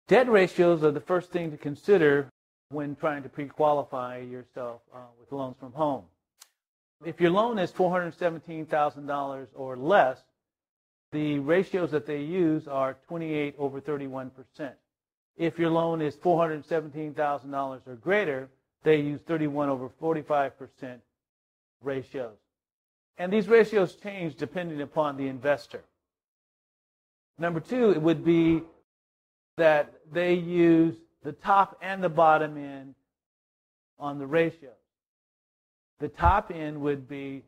Debt ratios are the first thing to consider when trying to pre-qualify yourself with loans from home. If your loan is $417,000 or less, the ratios that they use are 28/31%. If your loan is $417,000 or greater, they use 31/45% ratios. And these ratios change depending upon the investor. Number two, it would be that they use the top and the bottom end on the ratios. The top end would be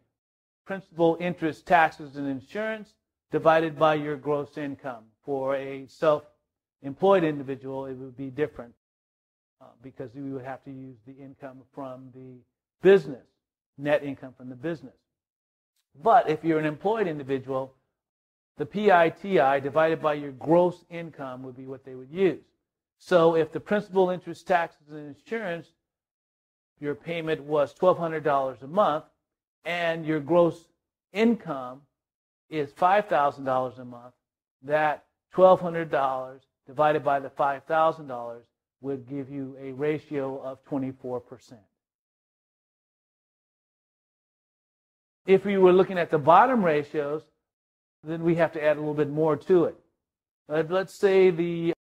principal, interest, taxes, and insurance divided by your gross income. For a self-employed individual, it would be different because you would have to use the income from the business, net income from the business. But if you're an employed individual, the PITI divided by your gross income would be what they would use. So if the principal, interest, taxes, and insurance, your payment was $1,200 a month, and your gross income is $5,000 a month, that $1,200 divided by the $5,000 would give you a ratio of 24%. If we were looking at the bottom ratios, then we have to add a little bit more to it. Let's say the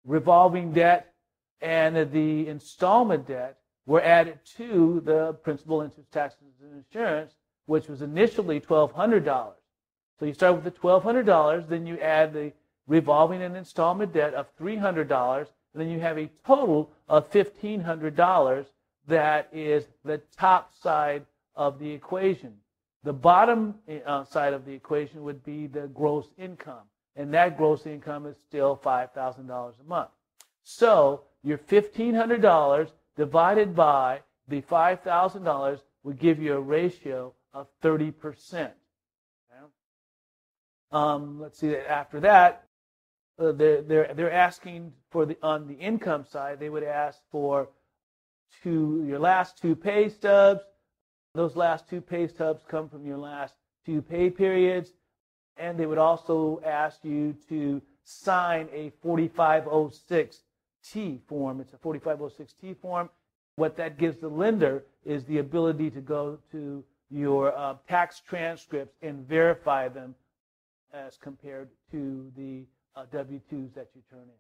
revolving debt and the installment debt were added to the principal, interest, taxes, and insurance, which was initially $1,200. So you start with the $1,200, then you add the revolving and installment debt of $300, and then you have a total of $1,500. That is the top side of the equation. The bottom side of the equation would be the gross income, and that gross income is still $5,000 a month. So your $1,500 divided by the $5,000 would give you a ratio of 30%. Let's see. After that, they're asking for on the income side. They would ask for your last two pay stubs. Those last two pay stubs come from your last two pay periods, and they would also ask you to sign a 4506T form. It's a 4506T form. What that gives the lender is the ability to go to your tax transcripts and verify them as compared to the W-2s that you turn in.